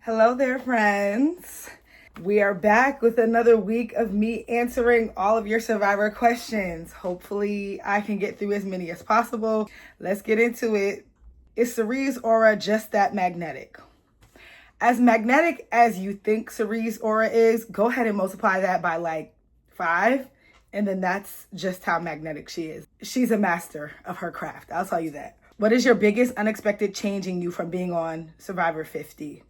Hello there, friends. We are back with another week of me answering all of your Survivor questions. Hopefully, I can get through as many as possible. Let's get into it. Is Cerie's aura just that magnetic? As magnetic as you think Cerie's aura is, go ahead and multiply that by like 5, and then that's just how magnetic she is. She's a master of her craft, I'll tell you that. What is your biggest unexpected changing you from being on Survivor 50?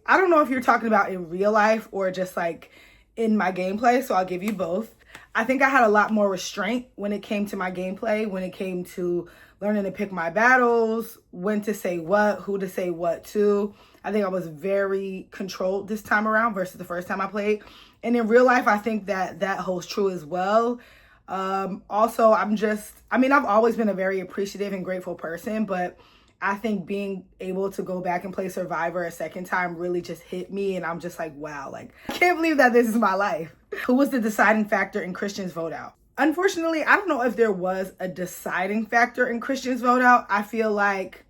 I don't know if you're talking about in real life or just like in my gameplay, so I'll give you both. I think I had a lot more restraint when it came to my gameplay, when it came to learning to pick my battles, when to say what, who to say what to. I think I was very controlled this time around versus the first time I played. And in real life, I think that holds true as well. Also, I've always been a very appreciative and grateful person, but I think being able to go back and play Survivor a second time really just hit me. And I'm just like, wow, like, I can't believe that this is my life. Who was the deciding factor in Christian's vote out? Unfortunately, I don't know if there was a deciding factor in Christian's vote out. I feel like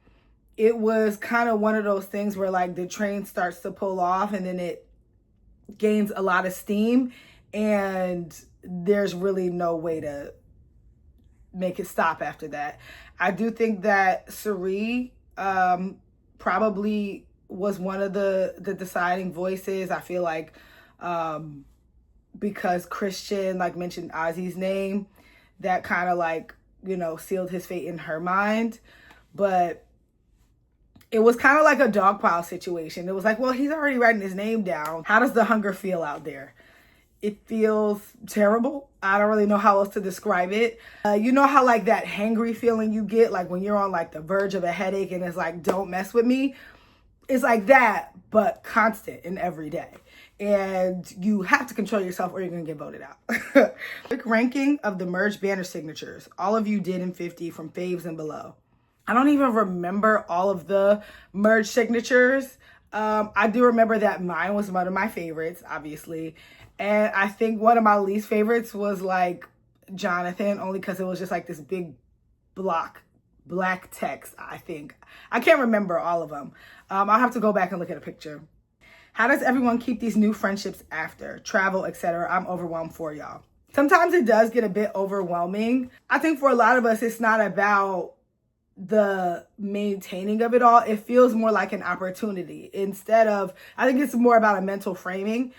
it was kind of one of those things where like the train starts to pull off and then it gains a lot of steam and there's really no way to make it stop after that. I do think that Cirie probably was one of the deciding voices. I feel like because Christian like mentioned Ozzy's name, that kind of like, sealed his fate in her mind. But it was kind of like a dog pile situation. It was like, well, he's already writing his name down. How does the hunger feel out there? It feels terrible. I don't really know how else to describe it. You know how like that hangry feeling you get like when you're on like the verge of a headache and it's like, don't mess with me. It's like that, but constant and every day. And you have to control yourself or you're going to get voted out. Quick ranking of the merged banner signatures. All of you did in 50 from faves and below. I don't even remember all of the merged signatures. I do remember that mine was one of my favorites, obviously. And I think one of my least favorites was like Jonathan, only because it was just like this big black text, I think. I can't remember all of them. I'll have to go back and look at a picture. How does everyone keep these new friendships after travel, etc.? I'm overwhelmed for y'all. Sometimes it does get a bit overwhelming. I think for a lot of us, it's not about the maintaining of it all. It feels more like an opportunity I think it's more about a mental framing.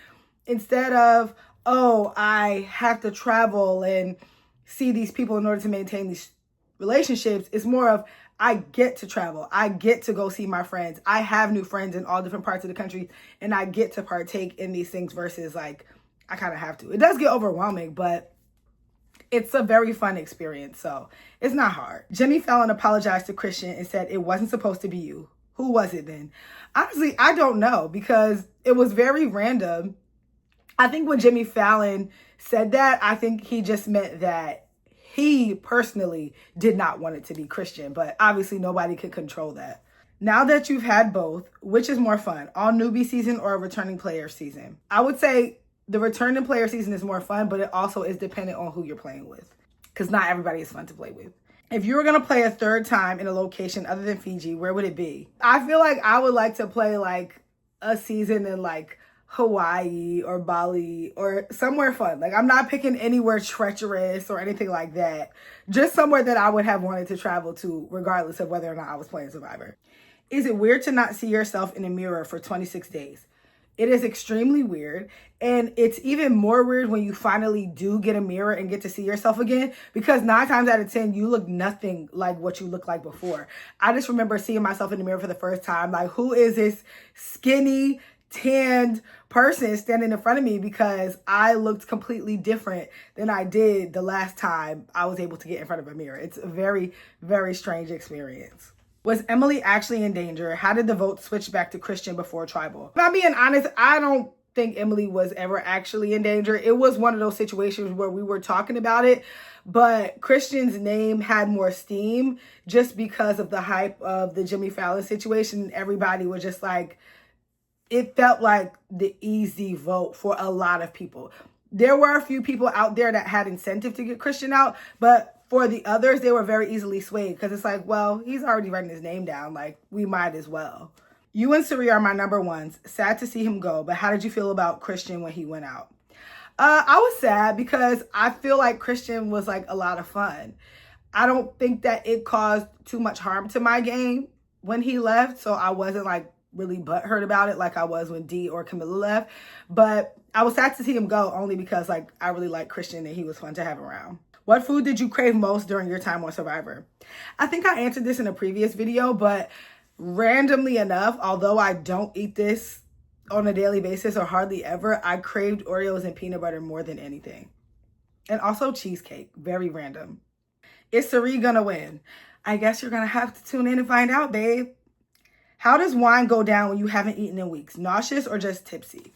Instead of, oh, I have to travel and see these people in order to maintain these relationships, it's more of, I get to travel. I get to go see my friends. I have new friends in all different parts of the country, and I get to partake in these things versus like, I kind of have to. It does get overwhelming, but it's a very fun experience, so it's not hard. Jimmy Fallon apologized to Christian and said it wasn't supposed to be you. Who was it then? Honestly, I don't know because it was very random. I think when Jimmy Fallon said that, I think he just meant that he personally did not want it to be Christian, but obviously nobody could control that. Now that you've had both, which is more fun, all newbie season or a returning player season? I would say the returning player season is more fun, but it also is dependent on who you're playing with because not everybody is fun to play with. If you were going to play a third time in a location other than Fiji, where would it be? I feel like I would like to play like a season in like Hawaii or Bali or somewhere fun. Like I'm not picking anywhere treacherous or anything like that. Just somewhere that I would have wanted to travel to regardless of whether or not I was playing Survivor. Is it weird to not see yourself in a mirror for 26 days? It is extremely weird. And it's even more weird when you finally do get a mirror and get to see yourself again, because 9 times out of 10, you look nothing like what you looked like before. I just remember seeing myself in the mirror for the first time. Like, who is this skinny, tanned person standing in front of me, because I looked completely different than I did the last time I was able to get in front of a mirror. It's a very, very strange experience. Was Emily actually in danger? How did the vote switch back to Christian before tribal? If I'm being honest, I don't think Emily was ever actually in danger. It was one of those situations where we were talking about it, but Christian's name had more steam just because of the hype of the Jimmy Fallon situation. Everybody was just like, it felt like the easy vote for a lot of people. There were a few people out there that had incentive to get Christian out, but for the others, they were very easily swayed because it's like, well, he's already writing his name down. Like, we might as well. You and Suri are my number ones. Sad to see him go, but how did you feel about Christian when he went out? I was sad because I feel like Christian was like a lot of fun. I don't think that it caused too much harm to my game when he left, so I wasn't like really butthurt about it like I was when D or Camilla left. But I was sad to see him go only because like I really like Christian and he was fun to have around. What food did you crave most during your time on Survivor? I think I answered this in a previous video, but randomly enough, although I don't eat this on a daily basis or hardly ever, I craved Oreos and peanut butter more than anything. And also cheesecake, very random. Is Suri gonna win? I guess you're gonna have to tune in and find out, babe. How does wine go down when you haven't eaten in weeks? Nauseous or just tipsy?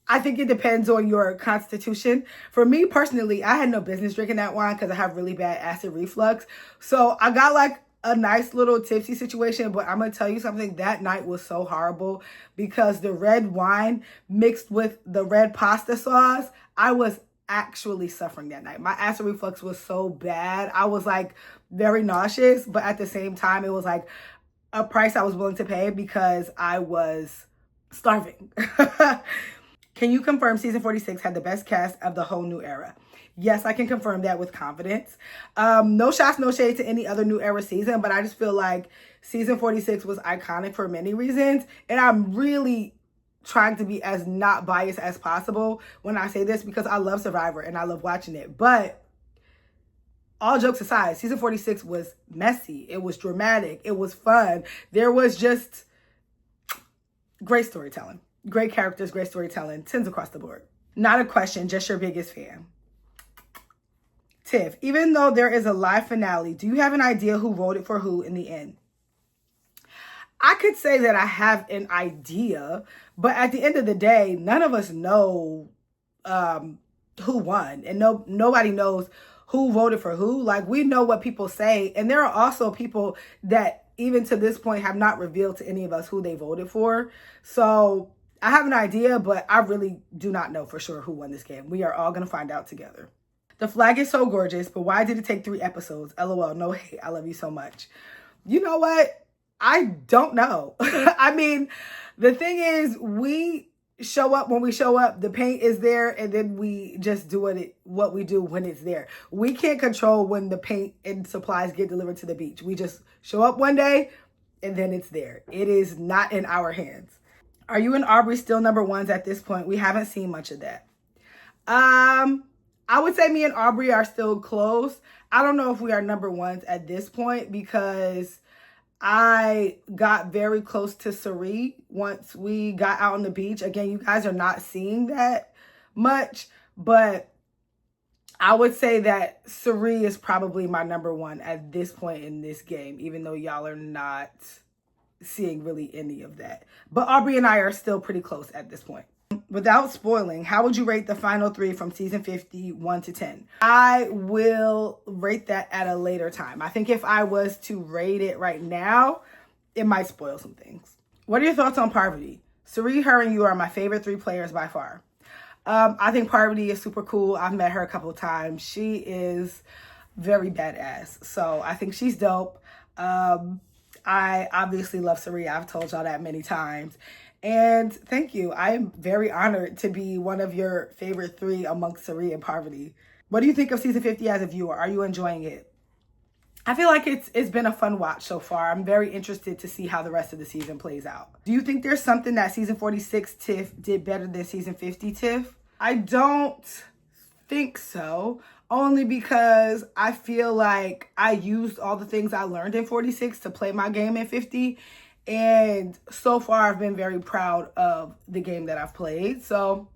I think it depends on your constitution. For me personally, I had no business drinking that wine because I have really bad acid reflux. So I got like a nice little tipsy situation, but I'm going to tell you something. That night was so horrible because the red wine mixed with the red pasta sauce, I was actually suffering that night. My acid reflux was so bad. I was like very nauseous, but at the same time, it was like a price I was willing to pay because I was starving. Can you confirm season 46 had the best cast of the whole new era? Yes, I can confirm that with confidence. No shots, no shade to any other new era season, but I just feel like season 46 was iconic for many reasons. And I'm really trying to be as not biased as possible when I say this because I love Survivor and I love watching it. But all jokes aside, season 46 was messy. It was dramatic. It was fun. There was just great storytelling. Great characters, great storytelling, 10s across the board. Not a question, just your biggest fan. Tiff, even though there is a live finale, do you have an idea who voted for who in the end? I could say that I have an idea, but at the end of the day, none of us know who won. And nobody knows who voted for who. Like, we know what people say. And there are also people that even to this point have not revealed to any of us who they voted for. So I have an idea, but I really do not know for sure who won this game. We are all going to find out together. The flag is so gorgeous, but why did it take 3 episodes? LOL, no hate. I love you so much. You know what? I don't know. I mean, the thing is, we show up when we show up. The paint is there, and then we just do what we do when it's there. We can't control when the paint and supplies get delivered to the beach. We just show up one day, and then it's there. It is not in our hands. Are you and Aubrey still number ones at this point? We haven't seen much of that. I would say me and Aubrey are still close. I don't know if we are number ones at this point because I got very close to Suri once we got out on the beach. Again, you guys are not seeing that much, but I would say that Suri is probably my number one at this point in this game, even though y'all are not seeing really any of that. But Aubrey and I are still pretty close at this point. Without spoiling, how would you rate the final 3 from season 50, 1 to 10? I will rate that at a later time. I think if I was to rate it right now, it might spoil some things. What are your thoughts on Parvati? Suri, her, and you are my favorite 3 players by far. I think Parvati is super cool. I've met her a couple of times. She is very badass. So I think she's dope. I obviously love Suri. I've told y'all that many times. And thank you. I am very honored to be one of your favorite 3 amongst Suri and Parvati. What do you think of season 50 as a viewer? Are you enjoying it? I feel like it's been a fun watch so far. I'm very interested to see how the rest of the season plays out. Do you think there's something that season 46 Tiff did better than season 50 Tiff? I don't think so. Only because I feel like I used all the things I learned in 46 to play my game in 50. And so far, I've been very proud of the game that I've played. So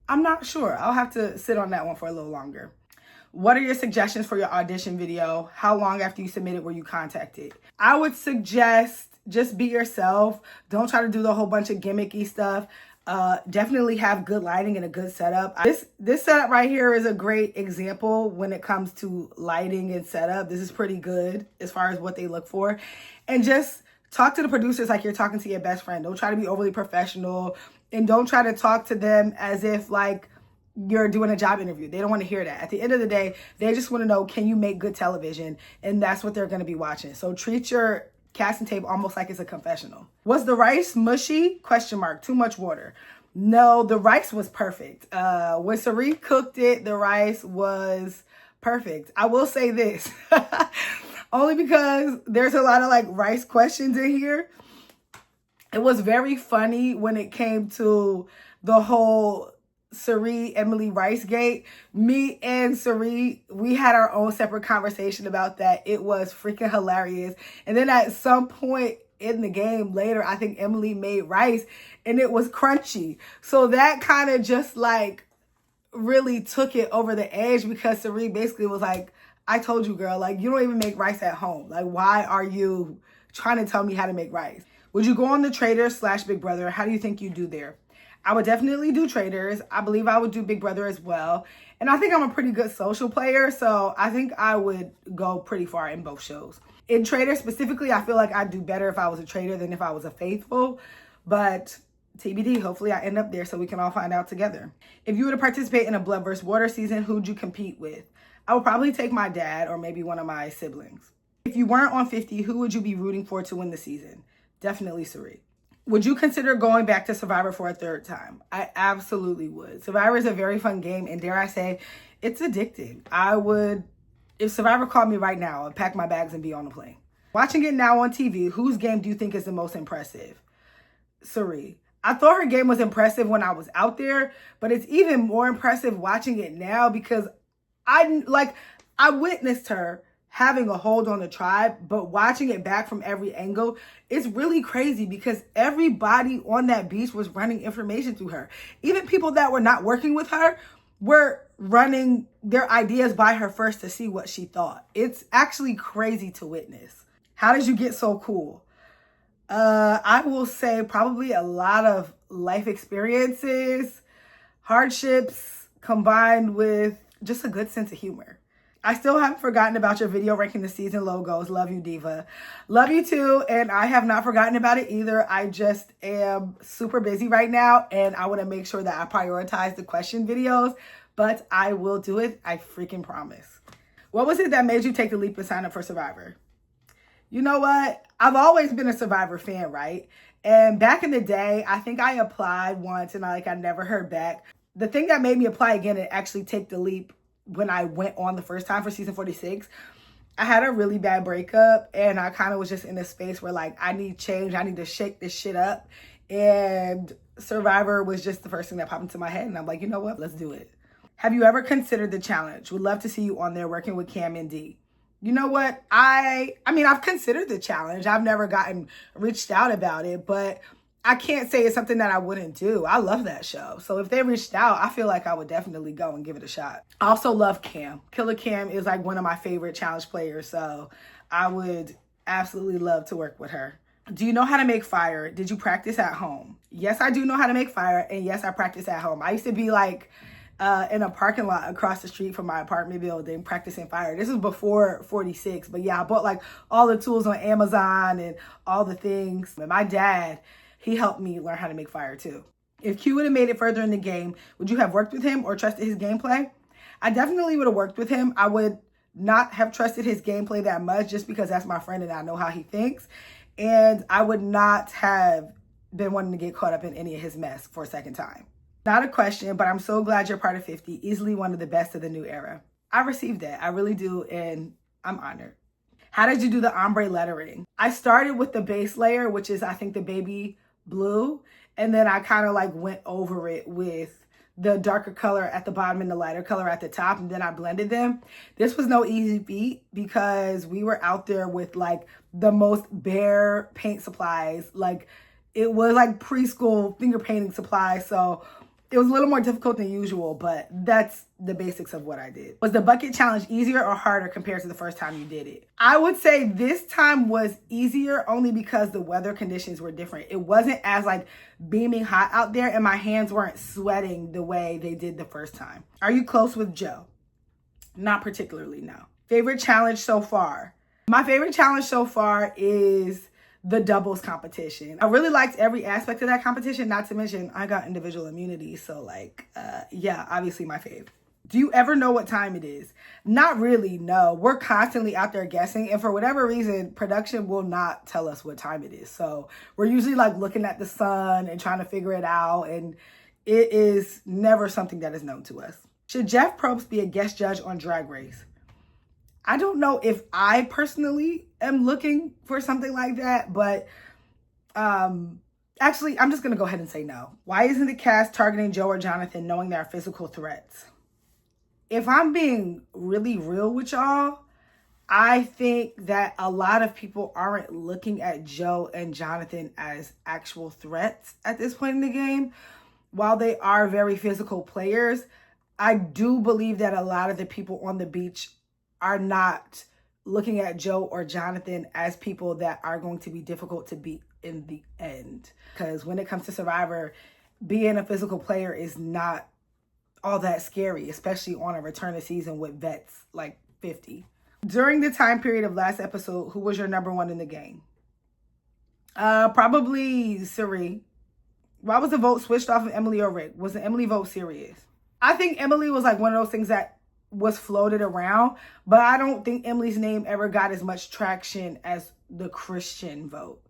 I'm not sure. I'll have to sit on that one for a little longer. What are your suggestions for your audition video? How long after you submitted were you contacted? I would suggest just be yourself. Don't try to do the whole bunch of gimmicky stuff. Definitely have good lighting and a good setup. This setup right here is a great example when it comes to lighting and setup. This is pretty good as far as what they look for. And just talk to the producers like you're talking to your best friend. Don't try to be overly professional, and don't try to talk to them as if like you're doing a job interview. They don't want to hear that. At the end of the day, they just want to know, can you make good television? And that's what they're going to be watching. So treat your casting tape almost like it's a confessional. Was the rice mushy? Question mark. Too much water. No, the rice was perfect. When Sari cooked it, the rice was perfect. I will say this, only because there's a lot of like rice questions in here. It was very funny when it came to the whole Sari Emily Ricegate. Me and Sari, we had our own separate conversation about that. It was freaking hilarious. And then at some point in the game later, I think Emily made rice and it was crunchy. So that kind of just like really took it over the edge, because Sari basically was like, I told you, girl, like, you don't even make rice at home. Like, why are you trying to tell me how to make rice? Would you go on the Traitors / Big Brother? How do you think you do there? I would definitely do Traitors. I believe I would do Big Brother as well. And I think I'm a pretty good social player, so I think I would go pretty far in both shows. In Traitors specifically, I feel like I'd do better if I was a traitor than if I was a faithful. But TBD, hopefully I end up there so we can all find out together. If you were to participate in a Blood vs. Water season, who'd you compete with? I would probably take my dad or maybe one of my siblings. If you weren't on 50, who would you be rooting for to win the season? Definitely Sari. Would you consider going back to Survivor for a third time? I absolutely would. Survivor is a very fun game, and dare I say, it's addicting. I would, if Survivor called me right now, I'd pack my bags and be on the plane. Watching it now on TV, whose game do you think is the most impressive? Sari. I thought her game was impressive when I was out there, but it's even more impressive watching it now, because I witnessed her having a hold on the tribe, but watching it back from every angle, it's really crazy because everybody on that beach was running information through her. Even people that were not working with her were running their ideas by her first to see what she thought. It's actually crazy to witness. How did you get so cool? I will say probably a lot of life experiences, hardships, combined with just a good sense of humor. I still haven't forgotten about your video ranking the season logos. Love you, Diva. Love you too. And I have not forgotten about it either. I just am super busy right now, and I want to make sure that I prioritize the question videos, but I will do it. I freaking promise. What was it that made you take the leap and sign up for Survivor? You know what? I've always been a Survivor fan, right? And back in the day, I think I applied once and I never heard back. The thing that made me apply again and actually take the leap when I went on the first time for season 46, I had a really bad breakup, and I kind of was just in a space where like, I need change. I need to shake this shit up. And Survivor was just the first thing that popped into my head. And I'm like, you know what? Let's do it. Have you ever considered the challenge? Would love to see you on there working with Cam and D. You know what? I mean, I've considered the challenge. I've never gotten reached out about it, but I can't say it's something that I wouldn't do. I love that show. So if they reached out, I feel like I would definitely go and give it a shot. I also love Cam. Killer Cam is like one of my favorite challenge players. So I would absolutely love to work with her. Do you know how to make fire? Did you practice at home? Yes, I do know how to make fire. And yes, I practice at home. I used to be like in a parking lot across the street from my apartment building practicing fire. This was before 46. But yeah, I bought like all the tools on Amazon and all the things. And my dad, he helped me learn how to make fire too. If Q would have made it further in the game, would you have worked with him or trusted his gameplay? I definitely would have worked with him. I would not have trusted his gameplay that much just because that's my friend and I know how he thinks. And I would not have been wanting to get caught up in any of his mess for a second time. Not a question, but I'm so glad you're part of 50. Easily one of the best of the new era. I received that. I really do. And I'm honored. How did you do the ombre lettering? I started with the base layer, which is I think the baby blue, and then I kind of like went over it with the darker color at the bottom and the lighter color at the top, and then I blended them. This was no easy feat because we were out there with like the most bare paint supplies. Like it was like preschool finger painting supplies, so it was a little more difficult than usual, but that's the basics of what I did. Was the bucket challenge easier or harder compared to the first time you did it? I would say this time was easier only because the weather conditions were different. It wasn't as like beaming hot out there and my hands weren't sweating the way they did the first time. Are you close with Joe? Not particularly, no. Favorite challenge so far? My favorite challenge so far is the doubles competition. I really liked every aspect of that competition, not to mention I got individual immunity. So like, yeah, obviously my fave. Do you ever know what time it is? Not really, no. We're constantly out there guessing, and for whatever reason, production will not tell us what time it is. So we're usually like looking at the sun and trying to figure it out, and it is never something that is known to us. Should Jeff Probst be a guest judge on Drag Race? I don't know if I personally am looking for something like that, but actually, I'm just going to go ahead and say no. Why isn't the cast targeting Joe or Jonathan knowing there are physical threats? If I'm being really real with y'all, I think that a lot of people aren't looking at Joe and Jonathan as actual threats at this point in the game. While they are very physical players, I do believe that a lot of the people on the beach are not looking at Joe or Jonathan as people that are going to be difficult to beat in the end. Because when it comes to Survivor, being a physical player is not all that scary, especially on a return of season with vets like 50. During the time period of last episode, who was your number one in the game? Probably Suri. Why was the vote switched off of Emily or Rick? Was the Emily vote serious? I think Emily was like one of those things that was floated around, but I don't think Emily's name ever got as much traction as the Christian vote.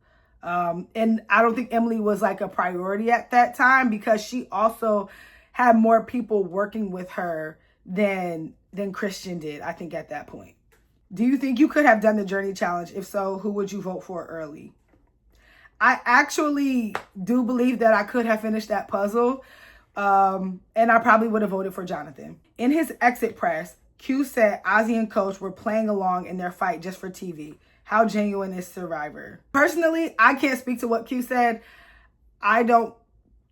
And I don't think Emily was like a priority at that time because she also had more people working with her than Christian did, I think, at that point. Do you think you could have done the Journey Challenge? If so, who would you vote for early? I actually do believe that I could have finished that puzzle, and I probably would have voted for Jonathan. In his exit press, Q said Ozzy and Coach were playing along in their fight just for TV. How genuine is Survivor? Personally, I can't speak to what Q said. I don't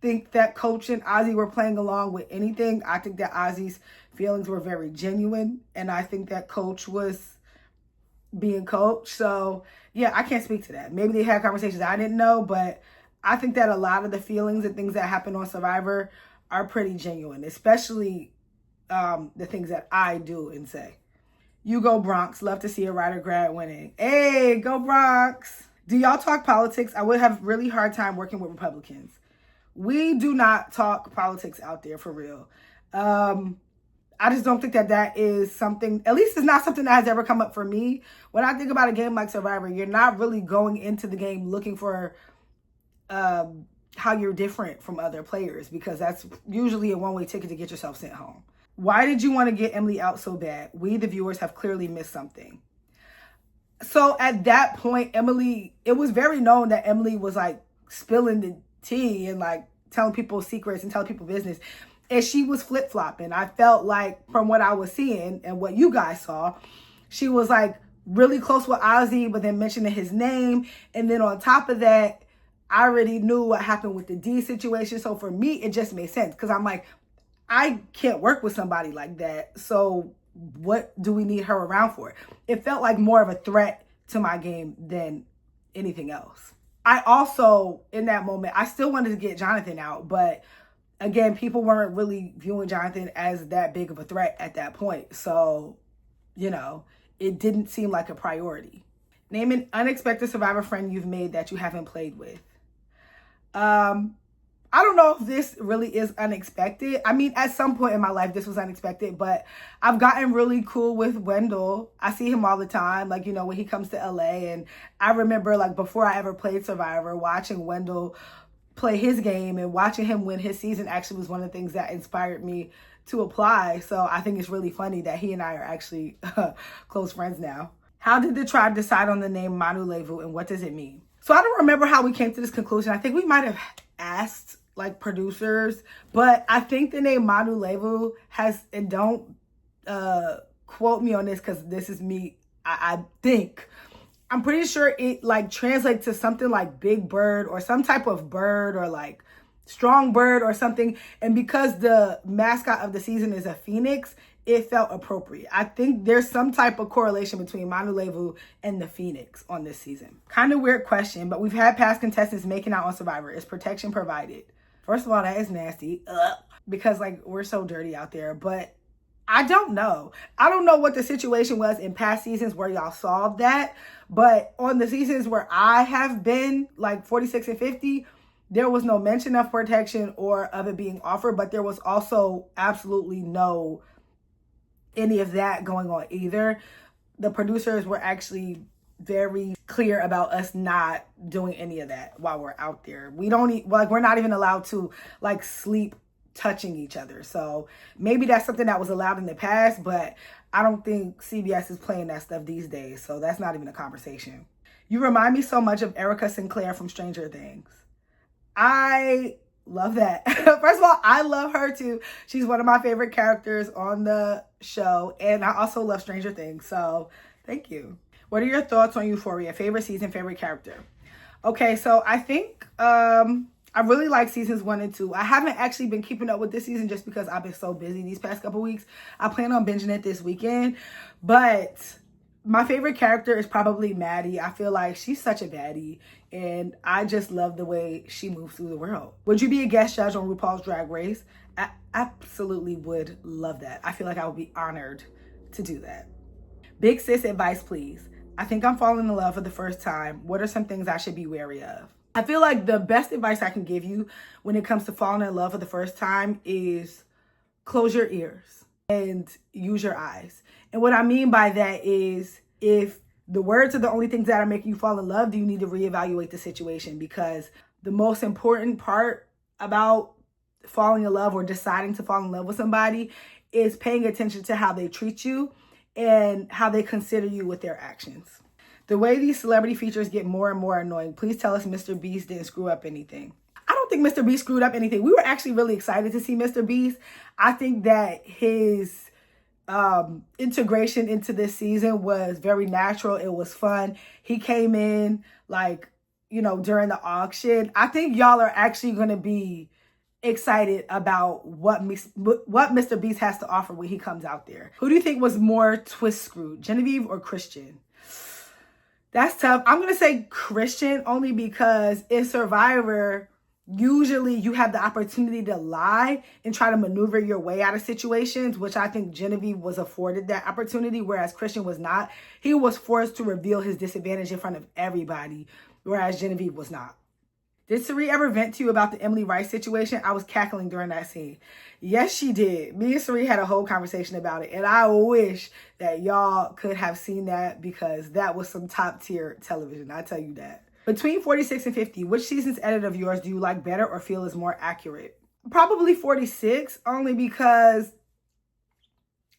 think that Coach and Ozzy were playing along with anything. I think that Ozzy's feelings were very genuine, and I think that Coach was being Coach. So yeah, I can't speak to that. Maybe they had conversations I didn't know, but I think that a lot of the feelings and things that happen on Survivor are pretty genuine, especially the things that I do and say. You go Bronx. Love to see a Ryder grad winning. Hey, go Bronx. Do y'all talk politics? I would have really hard time working with Republicans. We do not talk politics out there for real. I just don't think that that is something, at least it's not something that has ever come up for me. When I think about a game like Survivor, you're not really going into the game looking for how you're different from other players, because that's usually a one-way ticket to get yourself sent home. Why did you want to get Emily out so bad? We, the viewers, have clearly missed something. So at that point, Emily, it was very known that Emily was like spilling the tea and like telling people secrets and telling people business. And she was flip-flopping. I felt like from what I was seeing and what you guys saw, she was like really close with Ozzy, but then mentioning his name. And then on top of that, I already knew what happened with the D situation. So for me, it just made sense because I'm like, I can't work with somebody like that. So what do we need her around for? It felt like more of a threat to my game than anything else. I also, in that moment, I still wanted to get Jonathan out, but again, people weren't really viewing Jonathan as that big of a threat at that point. So, you know, it didn't seem like a priority. Name an unexpected Survivor friend you've made that you haven't played with. I don't know if this really is unexpected. I mean, at some point in my life, this was unexpected, but I've gotten really cool with Wendell. I see him all the time, like, you know, when he comes to LA. And I remember, like, before I ever played Survivor, watching Wendell play his game and watching him win his season actually was one of the things that inspired me to apply. So I think it's really funny that he and I are actually close friends now. How did the tribe decide on the name Manu Levu, and what does it mean? So I don't remember how we came to this conclusion. I think we might have asked like producers, but I think the name Manu Levu has, and don't quote me on this because this is me, I think, I'm pretty sure it like translates to something like big bird or some type of bird or like strong bird or something. And because the mascot of the season is a phoenix, it felt appropriate. I think there's some type of correlation between Manu Levu and the phoenix on this season. Kind of weird question, but we've had past contestants making out on Survivor. Is protection provided? First of all, that is nasty. Because like we're so dirty out there, but I don't know. I don't know what the situation was in past seasons where y'all solved that, but on the seasons where I have been, like 46 and 50, there was no mention of protection or of it being offered, but there was also absolutely no any of that going on either. The producers were actually very clear about us not doing any of that while we're out there. We don't like, we're not even allowed to like sleep touching each other. So maybe that's something that was allowed in the past, but I don't think CBS is playing that stuff these days. So that's not even a conversation. You remind me so much of Erica Sinclair from Stranger Things. I love that. First of all, I love her too. She's one of my favorite characters on the show. And I also love Stranger Things. So thank you. What are your thoughts on Euphoria? Favorite season, favorite character? Okay, so I think I really like seasons 1 and 2. I haven't actually been keeping up with this season just because I've been so busy these past couple weeks. I plan on binging it this weekend. But my favorite character is probably Maddie. I feel like she's such a baddie. And I just love the way she moves through the world. Would you be a guest judge on RuPaul's Drag Race? I absolutely would love that. I feel like I would be honored to do that. Big sis advice, please. I think I'm falling in love for the first time. What are some things I should be wary of? I feel like the best advice I can give you when it comes to falling in love for the first time is close your ears and use your eyes. And what I mean by that is, if the words are the only things that are making you fall in love, do you need to reevaluate the situation? Because the most important part about falling in love or deciding to fall in love with somebody is paying attention to how they treat you and how they consider you with their actions. The way these celebrity features get more and more annoying, please tell us Mr. Beast didn't screw up anything. I don't think Mr. Beast screwed up anything. We were actually really excited to see Mr. Beast. I think that his integration into this season was very natural. It was fun. He came in like, you know, during the auction. I think y'all are actually going to be excited about what Mr. Beast has to offer when he comes out there. Who do you think was more twist screwed, Genevieve or Christian? That's tough. I'm going to say Christian, only because in Survivor, usually you have the opportunity to lie and try to maneuver your way out of situations, which I think Genevieve was afforded that opportunity, whereas Christian was not. He was forced to reveal his disadvantage in front of everybody, whereas Genevieve was not. Did Cirie ever vent to you about the Emily Rice situation? I was cackling during that scene. Yes, she did. Me and Cirie had a whole conversation about it. And I wish that y'all could have seen that, because that was some top tier television. I tell you that. Between 46 and 50, which season's edit of yours do you like better or feel is more accurate? Probably 46, only because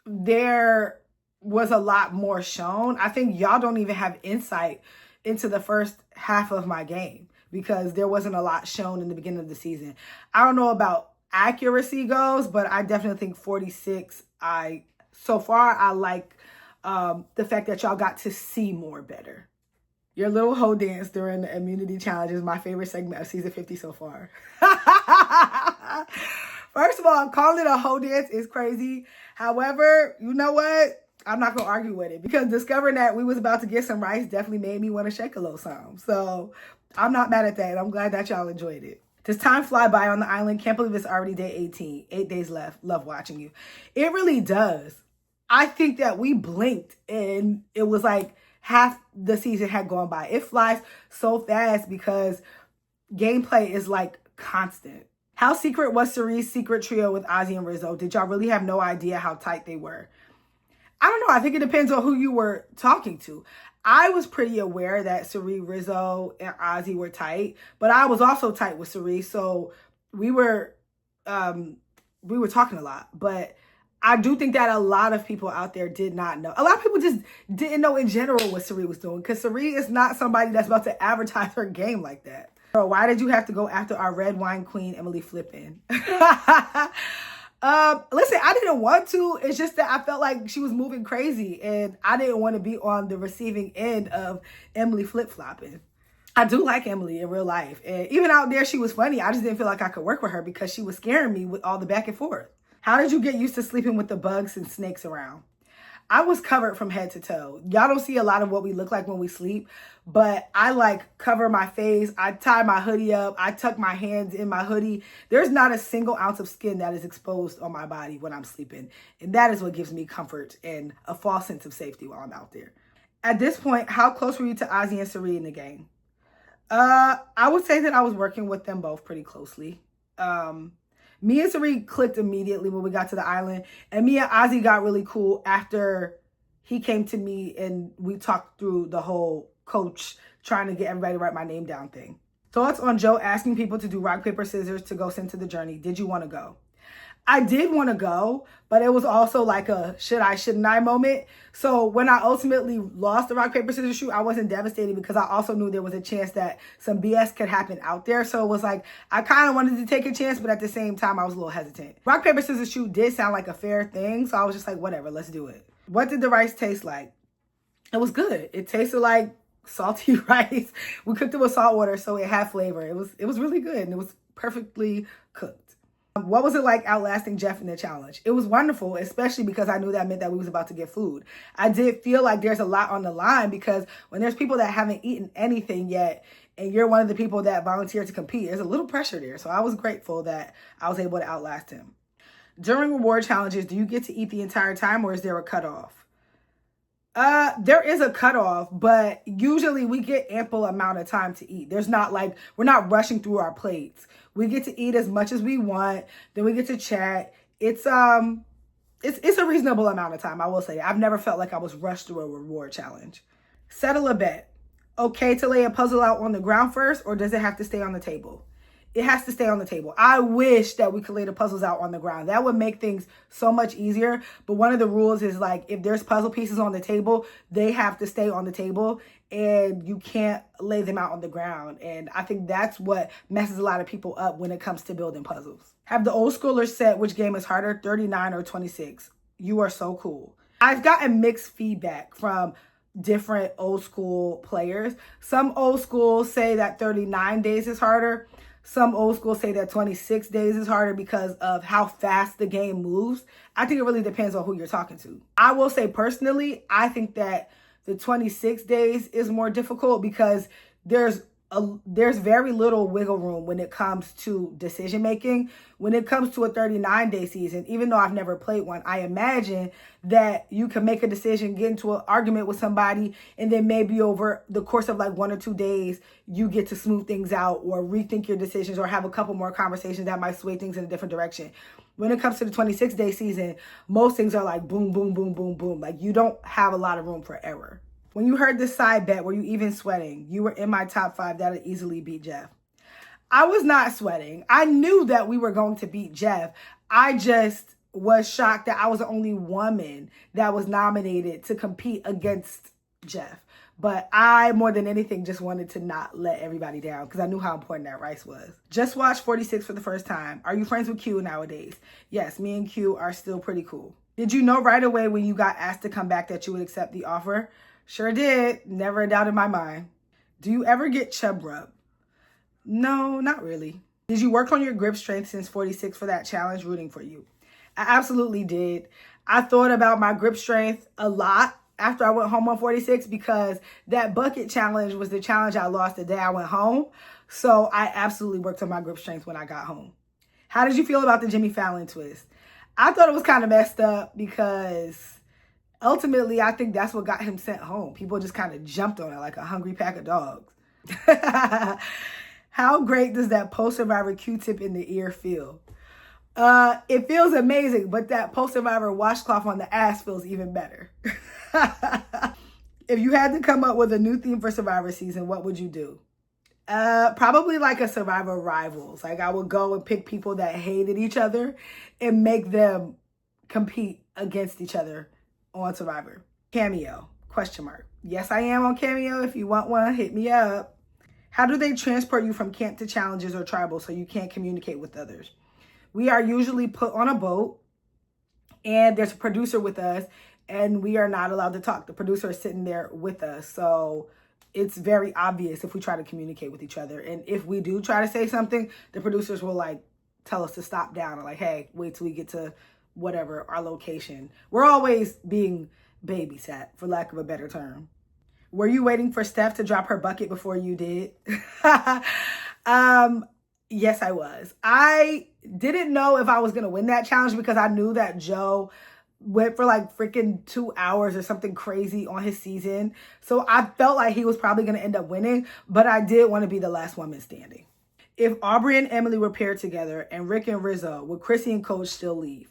there was a lot more shown. I think y'all don't even have insight into the first half of my game, because there wasn't a lot shown in the beginning of the season. I don't know about accuracy goes, but I definitely think 46, so far I like the fact that y'all got to see more better. Your little hoe dance during the immunity challenge is my favorite segment of season 50 so far. First of all, calling it a hoe dance is crazy. However, you know what? I'm not going to argue with it, because discovering that we was about to get some rice definitely made me want to shake a little something. So I'm not mad at that. I'm glad that y'all enjoyed it. Does time fly by on the island? Can't believe it's already day 18. 8 days left. Love watching you. It really does. I think that we blinked and it was like half the season had gone by. It flies so fast because gameplay is like constant. How secret was Cirie's secret trio with Ozzy and Rizzo? Did y'all really have no idea how tight they were? I don't know. I think it depends on who you were talking to. I was pretty aware that Cirie, Rizzo, and Ozzy were tight, but I was also tight with Cirie, so we were talking a lot. But I do think that a lot of people out there did not know. A lot of people just didn't know in general what Cirie was doing, because Cirie is not somebody that's about to advertise her game like that. Bro, why did you have to go after our red wine queen, Emily Flippin? Listen, I didn't want to. It's just that I felt like she was moving crazy and I didn't want to be on the receiving end of Emily flip-flopping. I do like Emily in real life. And even out there, she was funny. I just didn't feel like I could work with her because she was scaring me with all the back and forth. How did you get used to sleeping with the bugs and snakes around? I was covered from head to toe. Y'all don't see a lot of what we look like when we sleep, but I like cover my face. I tie my hoodie up. I tuck my hands in my hoodie. There's not a single ounce of skin that is exposed on my body when I'm sleeping. And that is what gives me comfort and a false sense of safety while I'm out there. At this point, how close were you to Ozzy and Cirie in the game? I would say that I was working with them both pretty closely. Me and Sari clicked immediately when we got to the island. And me and Ozzy got really cool after he came to me and we talked through the whole coach trying to get everybody to write my name down thing. Thoughts on Joe asking people to do rock, paper, scissors to go send to the journey. Did you want to go? I did want to go, but it was also like a should I, shouldn't I moment. So when I ultimately lost the rock, paper, scissors shoot, I wasn't devastated because I also knew there was a chance that some BS could happen out there. So it was like, I kind of wanted to take a chance, but at the same time, I was a little hesitant. Rock, paper, scissors shoot did sound like a fair thing. So I was just like, whatever, let's do it. What did the rice taste like? It was good. It tasted like salty rice. We cooked it with salt water, so it had flavor. It was really good, and it was perfectly cooked. What was it like outlasting Jeff in the challenge? It was wonderful, especially because I knew that meant that we was about to get food. I did feel like there's a lot on the line because when there's people that haven't eaten anything yet and you're one of the people that volunteered to compete, there's a little pressure there. So I was grateful that I was able to outlast him. During reward challenges, do you get to eat the entire time or is there a cutoff? There is a cutoff, but usually we get ample amount of time to eat. There's not like, we're not rushing through our plates. We get to eat as much as we want. Then we get to chat. It's a reasonable amount of time, I will say. I've never felt like I was rushed through a reward challenge. Settle a bet. Okay to lay a puzzle out on the ground first, or does it have to stay on the table? It has to stay on the table. I wish that we could lay the puzzles out on the ground. That would make things so much easier. But one of the rules is like, if there's puzzle pieces on the table, they have to stay on the table and you can't lay them out on the ground. And I think that's what messes a lot of people up when it comes to building puzzles. Have the old schoolers said which game is harder, 39 or 26? You are so cool. I've gotten mixed feedback from different old school players. Some old school say that 39 days is harder. Some old school say that 26 days is harder because of how fast the game moves. I think it really depends on who you're talking to. I will say personally, I think that the 26 days is more difficult because there's very little wiggle room when it comes to decision making. When it comes to a 39-day season, even though I've never played one, I imagine that you can make a decision, get into an argument with somebody, and then maybe over the course of like 1 or 2 days, you get to smooth things out or rethink your decisions or have a couple more conversations that might sway things in a different direction. When it comes to the 26-day season, most things are like boom, boom, boom, boom, boom. Like you don't have a lot of room for error. When you heard this side bet, were you even sweating? You were in my top 5 that'll easily beat Jeff. I was not sweating. I knew that we were going to beat Jeff. I just was shocked that I was the only woman that was nominated to compete against Jeff. But I, more than anything, just wanted to not let everybody down because I knew how important that rice was. Just watched 46 for the first time. Are you friends with Q nowadays? Yes, me and Q are still pretty cool. Did you know right away when you got asked to come back that you would accept the offer? Sure did. Never a doubt in my mind. Do you ever get chub rub? No, not really. Did you work on your grip strength since 46 for that challenge? Rooting for you. I absolutely did. I thought about my grip strength a lot after I went home on 46 because that bucket challenge was the challenge I lost the day I went home. So I absolutely worked on my grip strength when I got home. How did you feel about the Jimmy Fallon twist? I thought it was kind of messed up because ultimately I think that's what got him sent home. People just kind of jumped on it like a hungry pack of dogs. How great does that post-survivor Q-tip in the ear feel? It feels amazing, but that post-survivor washcloth on the ass feels even better. If you had to come up with a new theme for Survivor season, what would you do? Probably like a Survivor Rivals. Like I would go and pick people that hated each other and make them compete against each other on Survivor. Cameo, ? Yes, I am on Cameo. If you want one, hit me up. How do they transport you from camp to challenges or tribal so you can't communicate with others? We are usually put on a boat and there's a producer with us and we are not allowed to talk. The producer is sitting there with us. So it's very obvious if we try to communicate with each other. And if we do try to say something, the producers will like tell us to stop down or like, hey, wait till we get to whatever, our location. We're always being babysat, for lack of a better term. Were you waiting for Steph to drop her bucket before you did? Yes, I was. I didn't know if I was going to win that challenge because I knew that Joe went for like freaking 2 hours or something crazy on his season. So I felt like he was probably going to end up winning, but I did want to be the last woman standing. If Aubrey and Emily were paired together and Rick and Rizzo, would Chrissy and Coach still leave?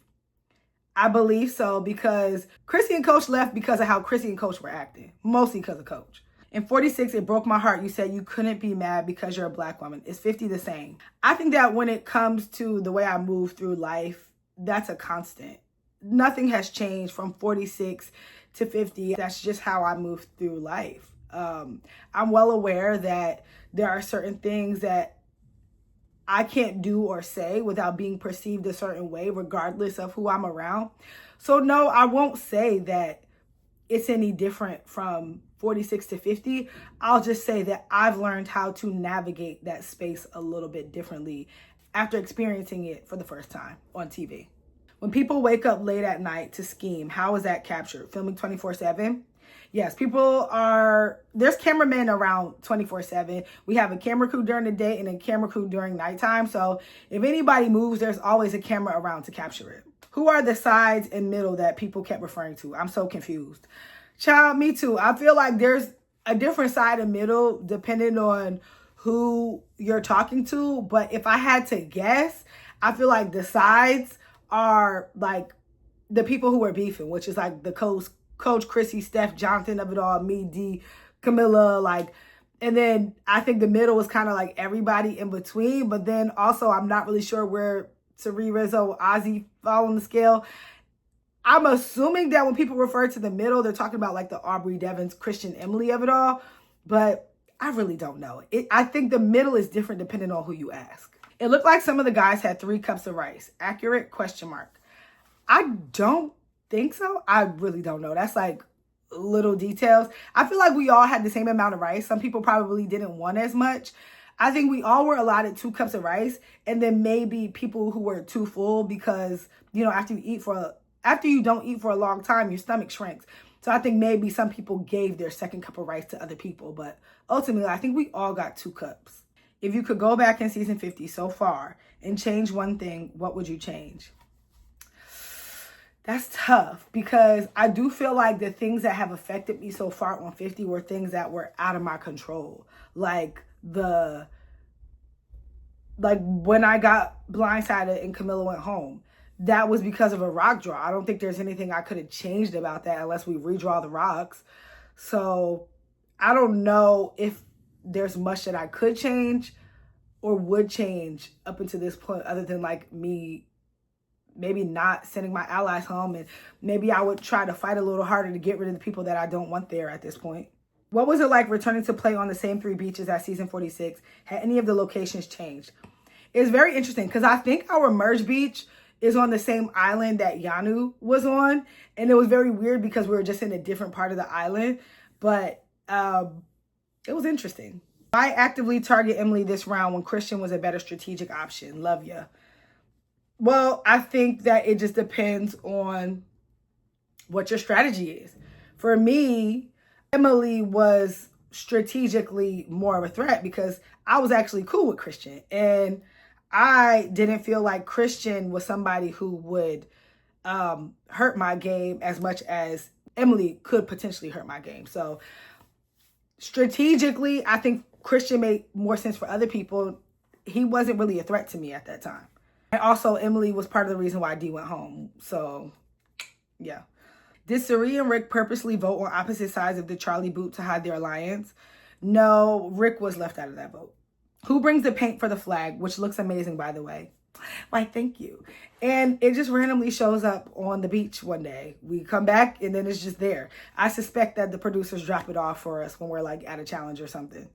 I believe so, because Chrissy and Coach left because of how Chrissy and Coach were acting. Mostly because of Coach. In 46, it broke my heart. You said you couldn't be mad because you're a black woman. Is 50 the same? I think that when it comes to the way I move through life, that's a constant. Nothing has changed from 46 to 50. That's just how I move through life. I'm well aware that there are certain things that I can't do or say without being perceived a certain way, regardless of who I'm around. So no, I won't say that it's any different from 46 to 50. I'll just say that I've learned how to navigate that space a little bit differently after experiencing it for the first time on TV. When people wake up late at night to scheme, how is that captured? Filming 24/7? Yes, there's cameramen around 24/7. We have a camera crew during the day and a camera crew during nighttime. So if anybody moves, there's always a camera around to capture it. Who are the sides and middle that people kept referring to? I'm so confused. Child, me too. I feel like there's a different side and middle depending on who you're talking to. But if I had to guess, I feel like the sides are like the people who are beefing, which is like the Coach Chrissy, Steph, Jonathan of it all, me, D, Camilla, like, and then I think the middle is kind of like everybody in between. But then also I'm not really sure where Sari, Rizzo, Ozzy fall on the scale. I'm assuming that when people refer to the middle, they're talking about like the Aubrey, Devins, Christian, Emily of it all. But I really don't know. I think the middle is different depending on who you ask. It looked like some of the guys had 3 cups of rice. Accurate? ? I don't think so. I really don't know. That's like little details. I feel like we all had the same amount of rice. Some people probably didn't want as much. I think we all were allotted 2 cups of rice, and then maybe people who were too full because, you know, after you don't eat for a long time, your stomach shrinks. So I think maybe some people gave their 2nd cup of rice to other people, but ultimately I think we all got 2 cups. If you could go back in season 50 so far and change one thing, what would you change? That's tough because I do feel like the things that have affected me so far on 50 were things that were out of my control. Like when I got blindsided and Camilla went home, that was because of a rock draw. I don't think there's anything I could have changed about that unless we redraw the rocks. So I don't know if there's much that I could change or would change up until this point, other than like me maybe not sending my allies home, and maybe I would try to fight a little harder to get rid of the people that I don't want there at this point. What was it like returning to play on the same 3 beaches as season 46? Had any of the locations changed? It's very interesting because I think our merge beach is on the same island that Yanu was on, and it was very weird because we were just in a different part of the island, but it was interesting. I actively target Emily this round when Christian was a better strategic option. Love ya. Well, I think that it just depends on what your strategy is. For me, Emily was strategically more of a threat because I was actually cool with Christian, and I didn't feel like Christian was somebody who would hurt my game as much as Emily could potentially hurt my game. So strategically, I think Christian made more sense for other people. He wasn't really a threat to me at that time. And also, Emily was part of the reason why D went home. So, yeah. Did Sari and Rick purposely vote on opposite sides of the Charlie boot to hide their alliance? No, Rick was left out of that vote. Who brings the paint for the flag, which looks amazing, by the way? Why, thank you. And it just randomly shows up on the beach one day. We come back, and then it's just there. I suspect that the producers drop it off for us when we're, like, at a challenge or something.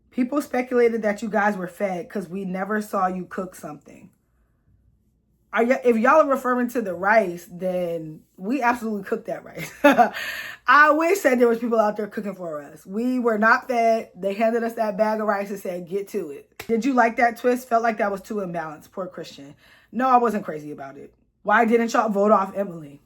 People speculated that you guys were fed because we never saw you cook something. If y'all are referring to the rice, then we absolutely cooked that rice. I wish that there was people out there cooking for us. We were not fed. They handed us that bag of rice and said, get to it. Did you like that twist? Felt like that was too imbalanced. Poor Christian. No, I wasn't crazy about it. Why didn't y'all vote off Emily?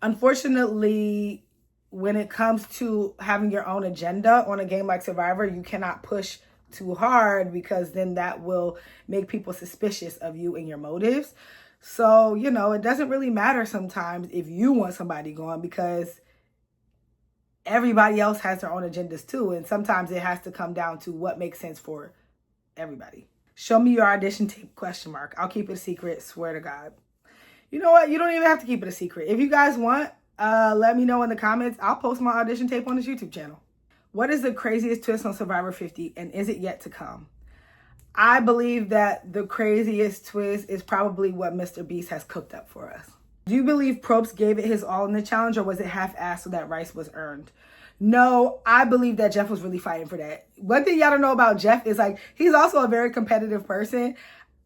Unfortunately, when it comes to having your own agenda on a game like Survivor, you cannot push too hard because then that will make people suspicious of you and your motives. So, you know, it doesn't really matter sometimes if you want somebody gone because everybody else has their own agendas too. And sometimes it has to come down to what makes sense for Everybody. Show me your audition tape, ? I'll keep it a secret, swear to God. You know what? You don't even have to keep it a secret. If you guys want, let me know in the comments. I'll post my audition tape on this YouTube channel. What is the craziest twist on Survivor 50, and is it yet to come? I believe that the craziest twist is probably what Mr. Beast has cooked up for us. Do you believe Probst gave it his all in the challenge, or was it half-assed so that rice was earned? No, I believe that Jeff was really fighting for that. One thing y'all don't know about Jeff is, like, he's also a very competitive person.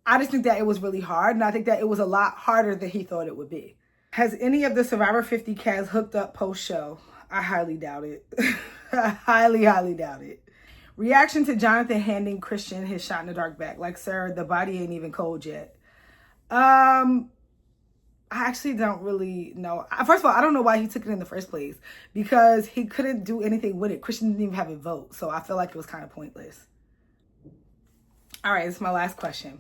I just think that it was really hard, and I think that it was a lot harder than he thought it would be. Has any of the Survivor 50 cast hooked up post-show? I highly doubt it. I highly, highly doubt it. Reaction to Jonathan handing Christian his shot in the dark back. Like, sir, the body ain't even cold yet. I actually don't really know. First of all, I don't know why he took it in the first place, because he couldn't do anything with it. Christian didn't even have a vote, so I feel like it was kind of pointless. All right, this is my last question.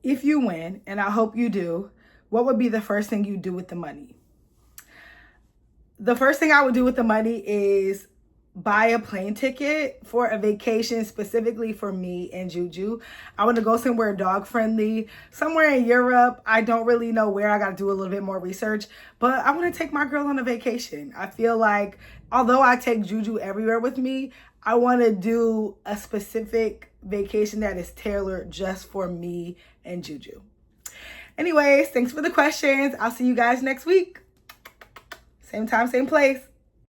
If you win, and I hope you do, what would be the first thing you do with the money? The first thing I would do with the money is buy a plane ticket for a vacation specifically for me and Juju. I want to go somewhere dog friendly, somewhere in Europe. I don't really know where. I got to do a little bit more research, but I want to take my girl on a vacation. I feel like although I take Juju everywhere with me, I want to do a specific vacation that is tailored just for me and Juju. Anyways, thanks for the questions. I'll see you guys next week. Same time, same place.